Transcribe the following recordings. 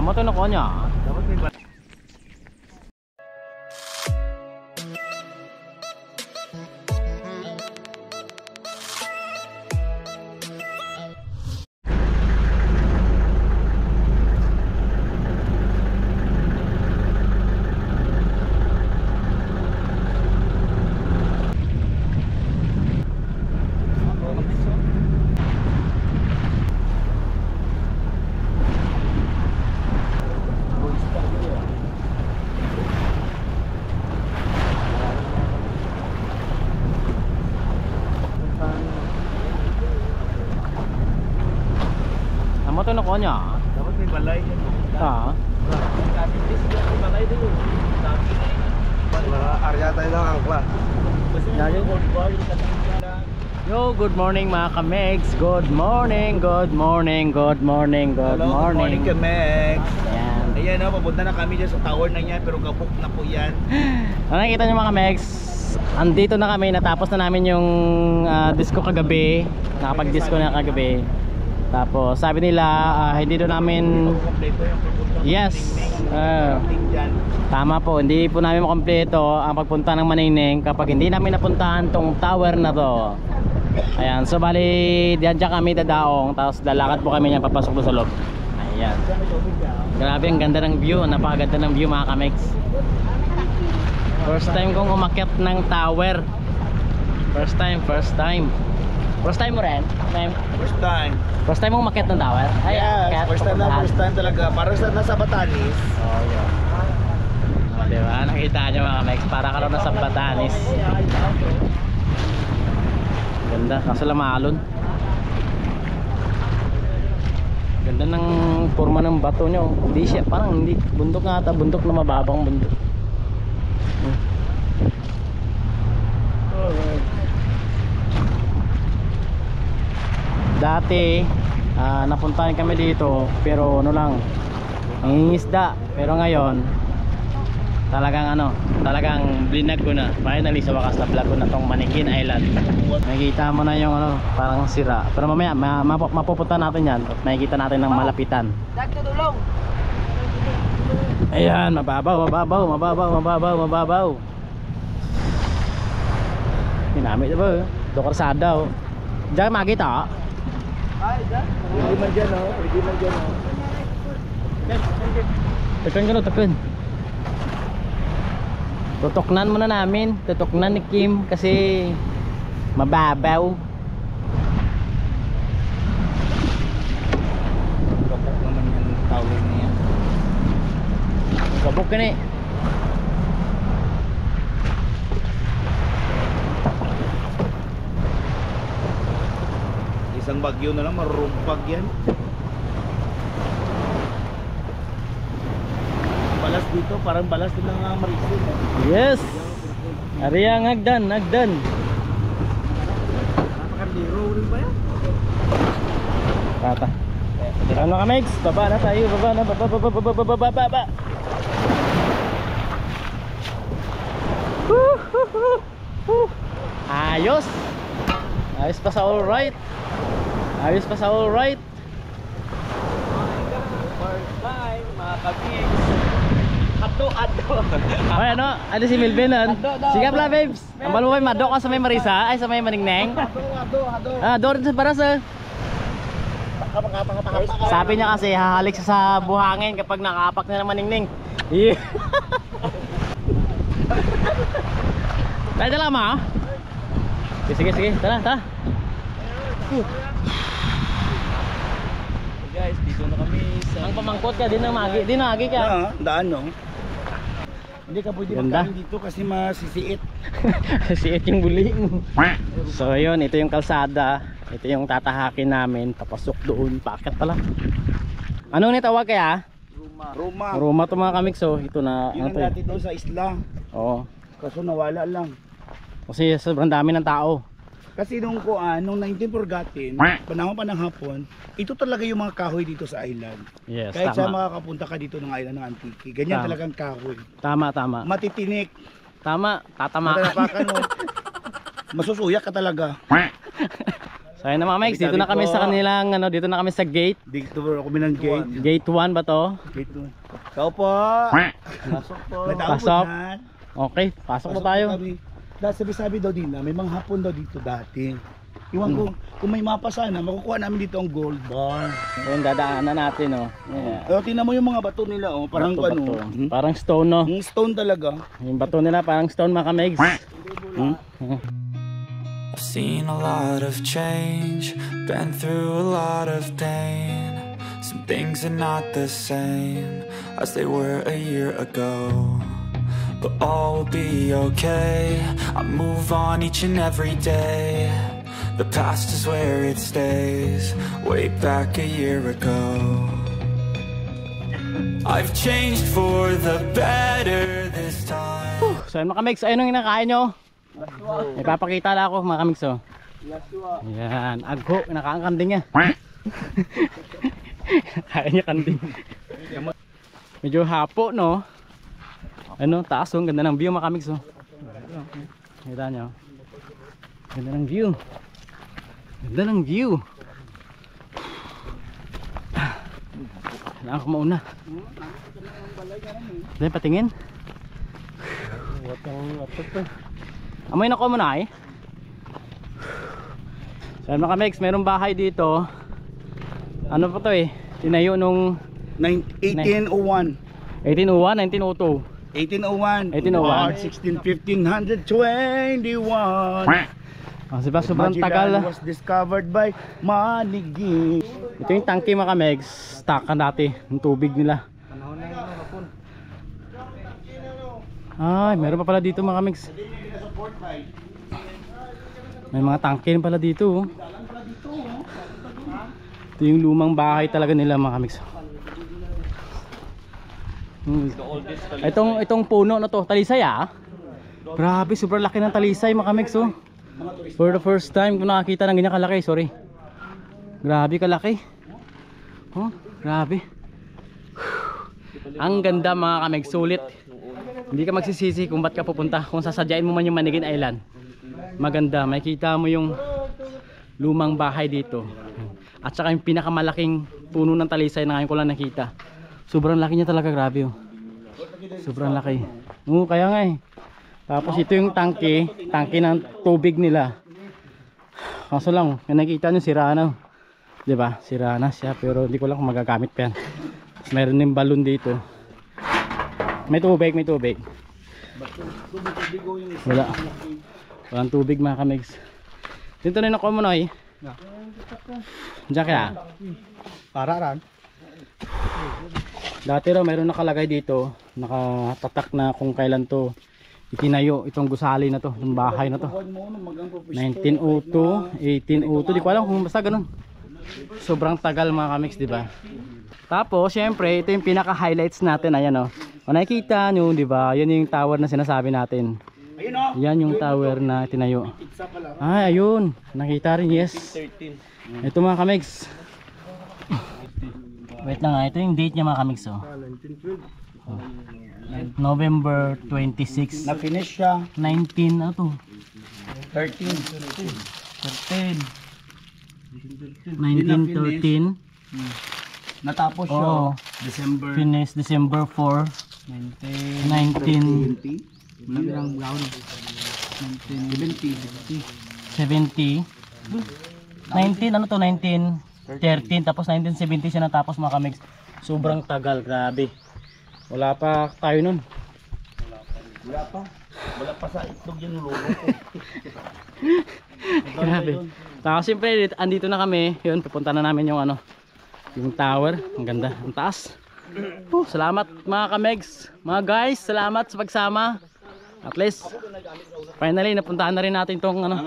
Namatay na ko niya. Dapat may Namatay na ko niya. dapat may balay yan. Ha? Balay din yun. Area tayo ng angkla. Yo, good morning mga kamegs. Good morning, good morning, good morning, good Hello, good morning morning. Kamex. Ayan. Ayan na, papunta na kami dyan sa tower na yan, pero kabook na po yan. Nakikita nyo mga kamegs, andito na kami, natapos na namin yung disco kagabi. Nakapag-disco na kagabi. Tapos sabi nila hindi doon namin. Kompleto yung papunta. Yes, tama po, hindi po namin makompleto ang pagpunta ng Maningning kapag hindi namin napuntahan tong tower na to. Ayan, so bali diyan kami dadaong, tapos lalakad po kami niyan papasok doon sa loob. Ayan. Grabe, ang ganda ng view, napakaganda ng view mga kamegs. First time kong umakyat ng tower. First time mo rin? First time. First time mo umakyat ng tower? Ay, Yes, akyat, first time talaga. Parang nasa Batanes. Oh, yun. Oh, diba? Nakita nyo mga kamegs, para ka lang nasa Batanes. Ganda, kaso lamalon. Ganda ng forma ng bato nyo. Hindi siya, parang hindi. Bundok nga ata, bundok na mababang bundok. Dati napuntahan kami dito pero ano lang, nangingisda. Pero ngayon talagang blinag ko na. Finally sa wakas na vlog ko na tong Maningin Island. Makikita mo na yung parang sira. Pero mamaya mapupunta natin yan at makikita natin ng malapitan. Ayan, mababaw. Ginamit ba? Dokarsada. Diyan makita. Pwede man dyan, oh. Pwede man dyan, oh. Tekan ka no, tekan. Tutoknan muna namin. Tutoknan ni Kim kasi mababaw. Kapok naman yung tower niya. Kabuk ka ni. Isang bagyo na lang, marurumpag yan. Balas dito, parang balas din ng Marisol. Yes. Ari ang hagdan. Napakardiro rin ba yan? Tata. Ano ka Megs? Baba na tayo, baba. Ayos. Ayos pa sa all right. First time, mga kapigs. Ato. Ay ano si Milvin nun? Sigap lang babes. Ang balo may mado ka sa may Marisa. Ay sa may Maningning. Ado. Doon sa Barasa. Sabi niya kasi hahalik siya sa buhangin kapag nakapak na ng Maningning. Yeah. Tayo na lang ma. Sige. Tara. Guys, dito na kami sa... Ang pamangkot ka, di na agi ka. Daan, no? Hindi ka pwede Ganda. magkain dito kasi masisiit. Siit yung buli. So yun, ito yung kalsada. Ito yung tatahakin namin. Papasok doon, paakyat pala. Ano ni tawag kaya? Roma to mga kamiks. So ito na. Yun Ano ang to? dati doon sa isla. Oo. Kaso nawala lang. Kasi sobrang dami ng tao. Kasi nung 19 Forgotten, panahon pa ng hapon, ito talaga yung mga kahoy dito sa island. Yes, Kahit sa tama. makakapunta ka dito ng island ng Antique, ganyan Tama. talagang kahoy. Tama. Matitinik, Tama, tatama. matatapakan mo, masusuyak ka talaga. So ayun na mga Mike's, dito na kami sa kanilang ano, dito na kami sa gate. Dito kami ng gate. Gate 1 ba to? Gate 1. Tao po. Pasok po. May tao po Pasok. dyan. Okay, pasok na tayo. Dahil sabi daw din na may mga hapon daw dito dati. Iwan ko, kung may mapa sana, makukuha namin dito ang gold bar. Ayun, dadaanan natin oh. Yeah. Pero tingnan mo yung mga bato nila oh, parang Bato, ano. bato. Parang stone no. Yung stone talaga. Yung bato nila parang stone mga Mike's. I've seen a lot of change, been through a lot of pain. Some things are not the same as they were a year ago, but all will be okay. I move on each and every day. The past is where it stays, way back a year ago. I've changed for the better this time. So ayun mga Mike's, ayun ang kinakain nyo. Ipapakita lang ako mga Mike's oh. Yan, agho, kinakain kanding niya. Kain niya kanding. Medyo hapo no. Ano, taas oh, ganda ng view mga Mike's oh. Kita nyo. Ganda ng view. Ganda ng view. Kailangan ko mauna. Dahil patingin. Amoy na ko muna eh. So mga Mike's, mayroong bahay dito. Ano pa to eh? Tinayo nung 1801. 1801, 1902. 1801. 1801. March 16, 1521. Diba sobrang tagal. Magellan was discovered by Manigin. Ito yung tangke mga Mike's. Stakan dati yung tubig nila. Ay, meron pa pala dito mga Mike's. May mga tangke pala dito. Ito yung lumang bahay talaga nila mga Mike's. Itong puno na to, talisay ah. Grabe, sobrang laki ng talisay mga Mike's oh. For the first time ko nakakita ng ganyan kalaki, sorry. Grabe kalaki. Oh, grabe. Ang ganda mga Mike's, sulit. Hindi ka magsisisi kung ba't ka pupunta. Kung sasadyain mo man yung Manigin Island, maganda, makikita mo yung lumang bahay dito. At saka yung pinakamalaking puno ng talisay na ngayon ko lang nakita. Sobrang laki niya talaga, grabe oh. Sobrang laki. Kaya nga eh. Tapos ito yung tangke ng tubig nila. Kaso lang, nakikita nyo sira na. Diba? Sira na siya, pero hindi ko lang kung magagamit pa yan. Meron din balon dito. May tubig. Wala. Walang tubig mga Mike's. Dito na yung nakomonoy. Diyan kaya. Pararan. Dati raw mayroon nakalagay dito, nakatatak na kung kailan to itinayo, itong gusali na to, itong bahay na to. 1902, 1802, di ko alam kung basta ganun. Sobrang tagal mga Mike's, di ba? Tapos syempre ito yung pinaka highlights natin, ayan oh. Kung nakikita nyo, di ba? Yan yung tower na sinasabi natin. Yan yung tower na tinayo. Ay, ayun. Nakita rin, yes. Ito mga Mike's. Wait lang nga, ito yung date niya mga Mike's oh. November 26. Na-finish siya. 19, ano to? 13. 1913. Natapos siya. Oo. December Finish December 4, 1970. 19 ano to, 1913 tapos 1970 siya natapos mga Mike's. Sobrang tagal, grabe. Wala pa tayo nun. Wala pa sa itlog yung lulo ko. Grabe. Tapos siyempre andito na kami. Yun, pupunta na namin yung ano, yung tower. Ang ganda, ang taas. Salamat mga Mike's. Mga guys, salamat sa pagsama. At least finally napuntahan na rin natin tong ano,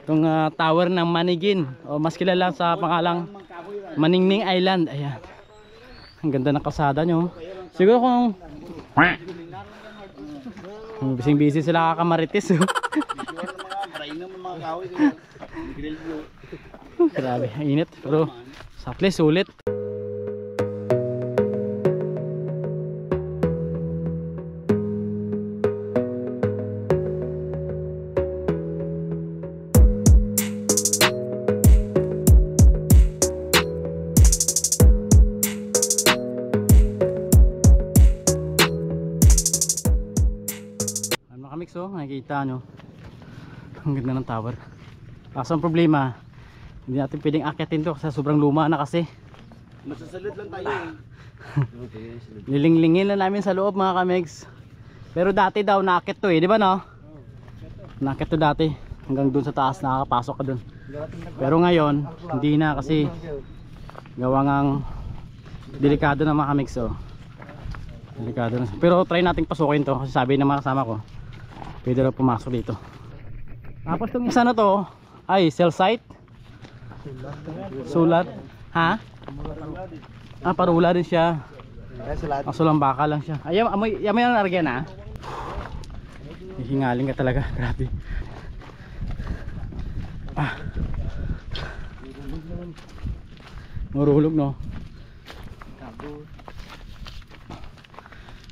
tong tower ng Manigin, o mas kilala sa pangalang Maningning Island. Ayan. Ang ganda ng kalsada nyo. Siguro kung busy sila kakamarites. Grabe, init. Pero at least sulit. kamix oh, nakikita nyo. Ang ganda ng tower. Kaso ang problema, hindi natin pwedeng akyatin to kasi sobrang luma na kasi. Masasalid lang tayo eh. Lilinglingin lang namin sa loob mga kamix. Pero dati daw naakyat to eh, di ba no? Naakyat to dati. Hanggang dun sa taas nakakapasok ka dun. Pero ngayon, hindi na kasi gawa ngang delikado na mga kamix oh. Delikado na. Pero try nating pasukin to kasi sabi ng mga kasama ko pwede daw pumasok dito. Tapos tong isa na to ay cell site. Sulat. Ha? Ah, parula din siya. Kaso lang baka lang siya. Ay, amoy ang naragyan ha. Hihingaling ka talaga, grabe. Ah. Marulog no.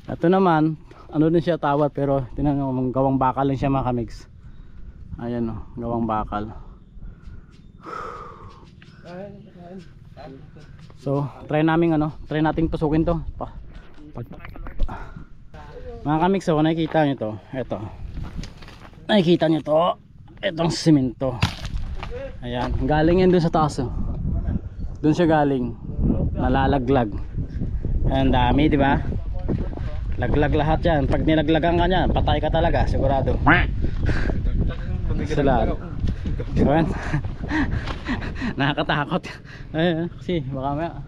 Ito naman, ano din siya tower pero tinan mo gawang bakal lang siya mga kamix. Ayan no, gawang bakal. So, try nating pasukin to. Mga kamix, so nakikita nyo to. Ito. Nakikita nyo to. Itong simento. Ayan, galing yan dun sa taas oh. Dun siya galing. Nalalaglag. Ang dami, di ba? Laglag lahat yan. Pag nilaglagan ka niyan, patay ka talaga, sigurado. Sila. So, nakakatakot. Ay, kasi baka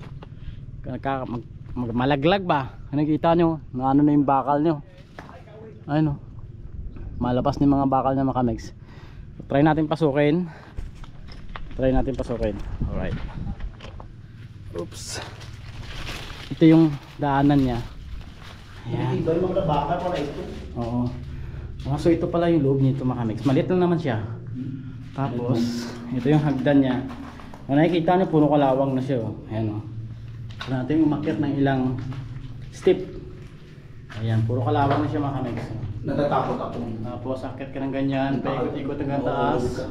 malaglag ba? Nakikita nyo, ano na yung bakal nyo. Ayun o. Malabas na yung mga bakal na mga kamix. Try natin pasukin. Alright. Oops. Ito yung daanan niya. Ayan. Ito yung mga bakal pala ito. Oo. So ito pala yung loob nito mga kamix. Maliit lang naman siya. Tapos ito yung hagdan niya. Kung nakikita nyo, puro kalawang na siya oh. Ayan o. So natin umakyat ng ilang step. Ayan, puro kalawang na siya mga kamix. Natatakot ako. Tapos akyat ka ng ganyan, paikot-ikot hanggang taas.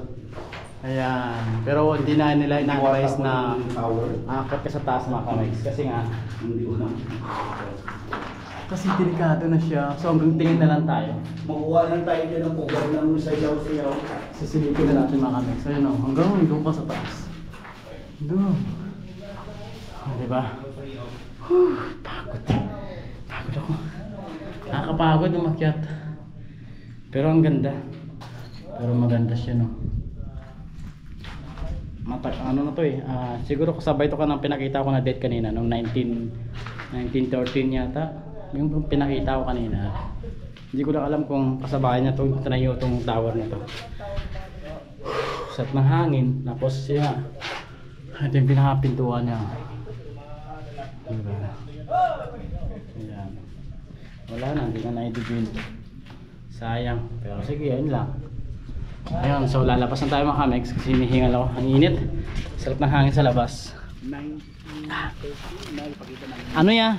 Ayan, pero hindi na nila ina-advise na akyat ka sa taas mga kamix. Kasi nga, kasi delikado na siya. So hanggang tingin na lang tayo. Makuha lang tayo dyan ng pugaw ng sayaw-sayaw. Sisilipin na natin mga kamix. Ayan o, hanggang doon pa sa taas. Doon. Diba? Pagod. Pagod ako. Nakakapagod umakyat. Pero ang ganda. Pero maganda siya no. Ano na to eh. Siguro kasabay to ka ng pinakita ko na date kanina. Noong 1913 yata. Yung pinakita ko kanina. Hindi ko na alam kung kasabay niya itong tinayo itong tower na to. Sat ng hangin. Tapos siya. Ito yung pinakapintuan niya. Diba? Ayan. Wala na, hindi na na-i-divin. Sayang. Pero sige, yun lang. Ayun, so lalabas na tayo mga kamix kasi hinihingal ako. Ang init. Sarap ng hangin sa labas. 1913 na ipakita namin. Ano ya?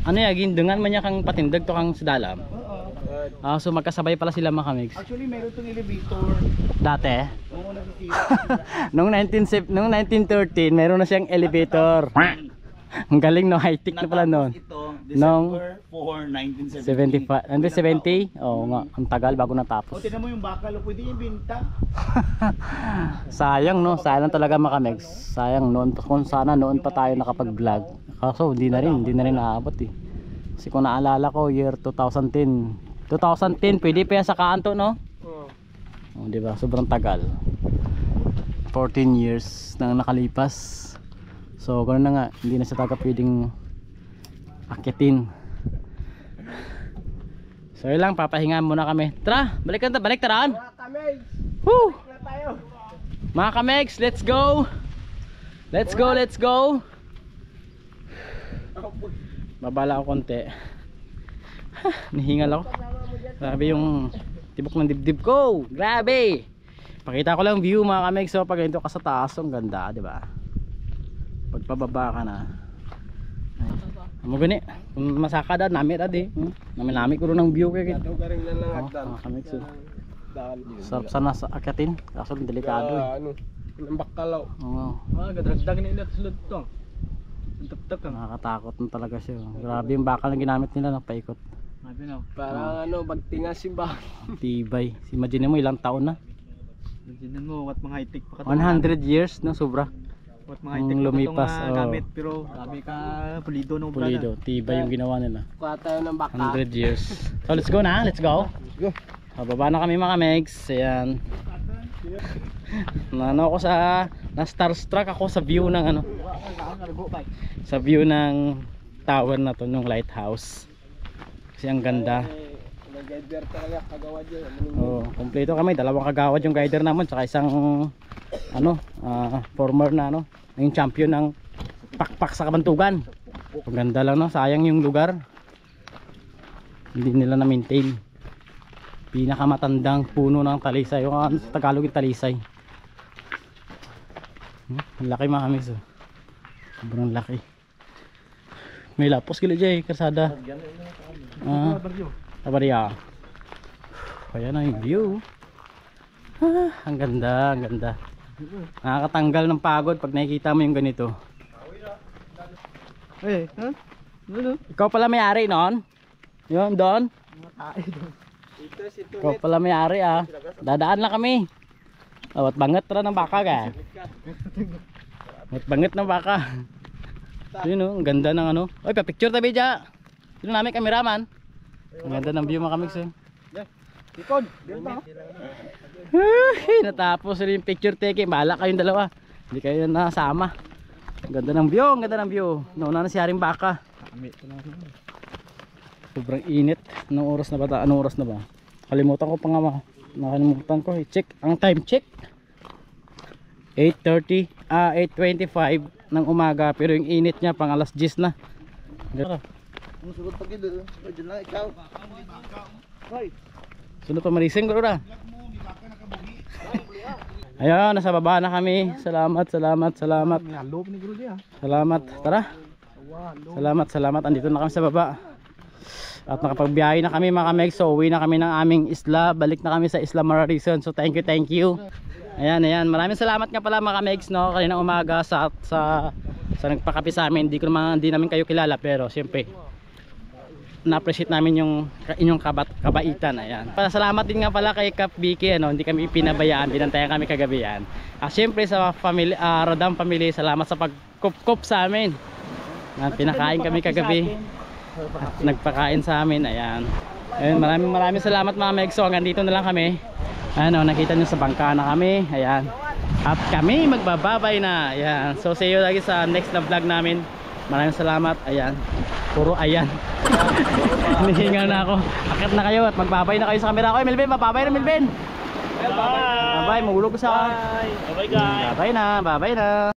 Ano ya? Gindungan man niya kang patindag to kang sidalam. So magkasabay pala sila mga kamix. Actually, meron itong elevator. Dati? Oo, nakikita. Nung 1913, meron na siyang elevator. Ang galing no, high-tech na pala noon. Ito, Nung December 4, 1970. 75, ano 70? Oo nga, ang tagal bago natapos. O, tinan mo yung bakal, pwede yung binta. Sayang no, sayang talaga mga kamix. Sayang noon, kung sana noon pa tayo nakapag-vlog. Kaso hindi na rin naabot eh. Kasi kung naalala ko, year 2010. 2010, pwede pa yan sa kanto no? Oo. Oh, di ba? Sobrang tagal. 14 years nang nakalipas. So, ganoon na nga, hindi na siya talaga pwedeng akitin. So, yun lang, papahinga muna kami. Tara, balik taraan. Woo! Mga kamegs, let's go! Let's go! Babala ako konti. Nihingal ako. Grabe yung tibok ng dibdib ko. Grabe! Pakita ko lang view mga kamegs. So, pag ganito ka sa taas, ang ganda, di ba? Pagpababa ka na. Amo gani, kung masaka da nami ra di. Nami ko ron ang view kay kit. Mga kamegs. Sarap sana sa akyatin, kaso delikado eh. Ano, ang bakkalaw. Oo. Gadragdag na ina sulod to. Tap-tap ka. Nakakatakot na talaga siya. Grabe yung bakal na ginamit nila na paikot. Sabi na, parang ano, bagtinga simbahan. Tibay. Imagine mo ilang taon na. Tignan mo, what mga high-tech pa 100 years na sobra. What mga Ang high-tech pa lumipas, itong oh. gamit. Pero sabi ka, pulido nung Pulido. Tibay yung ginawa nila. Kuha tayo ng baka. 100 years. So let's go na. Let's go. Go. Baba na kami mga Megs. Ayan. Ano ako na starstruck ako sa view ng ano. Sa view ng tower na to, ng lighthouse. Kasi ang ganda. Nag-guider talaga, kagawad yun. Oh, kompleto kami, dalawang kagawad yung guider naman, tsaka isang ano, former na ano, yung champion ng pakpak sa Kabantugan. Ang ganda lang, no? Sayang yung lugar. Hindi nila na-maintain. Pinakamatandang puno ng talisay, yung sa Tagalog yung talisay. Ang laki mga kamis, oh. Sobrang laki. May lapos kila dyan, karsada. Tabariya. Ayan na yung view. Ang ganda, ang ganda. Nakakatanggal ng pagod pag nakikita mo yung ganito. Eh, ha? Ano? Ikaw pala may-ari noon? Yun, doon? Ito. Ikaw pala may-ari ah. Dadaan lang kami. At banget tara ng baka ka. At banget ng baka. Yun oh, ang ganda ng ano. Oy, pa-picture tabi dyan. Sino namin kameraman? Ang ganda ng view mga kamiks eh. Ikod. Natapos rin yung picture taking. Bahala kayong dalawa. Hindi kayo nasama. Ang ganda ng view, ang ganda ng view. Nauna na si Haring Baka. Sobrang init. Anong oras na ba? Anong oras na ba? Kalimutan ko pa nga. Nakalimutan ko. I-check. Ang time check. 8:30. 8:25 ng umaga. Pero yung init niya pang alas 10 na. Sugot pag ito. Pwede lang ikaw. Hoy. Sunod pa marising ko na. Ayun, nasa baba na kami. Salamat. Loob ni Grudy ah. Salamat. Tara. Salamat. Andito na kami sa baba. At nakapagbiyahe na kami mga Megs. So uwi na kami ng aming isla. Balik na kami sa Isla Mararison. So thank you. Ayan. Maraming salamat nga pala mga Megs, no. Kanina umaga sa nagpakape sa amin. Hindi namin kayo kilala, pero siyempre na-appreciate namin yung inyong kabaitan. Ayan. Salamat din nga pala kay Kap Vicky, ano, hindi kami pinabayaan, binantayan kami kagabihan. Siyempre sa family, Radam family, salamat sa pagkup-kup sa amin. Pinakain kami kagabi. At nagpakain sa amin. Ayan. Ayun, maraming salamat mga Megs. So hanggang dito na lang kami. Ano, nakita nyo sa bangka na kami. Ayan. At kami magbababay na. Ayan. So see you lagi sa next na vlog namin. Maraming salamat. Ayan. Puro ayan. Nihinga na ako. Akit na kayo at magbabay na kayo sa camera ko. Melvin, mababay na Melvin. Bye. Bye. Mahulog ko sa. Bye. Bye guys. Bye na.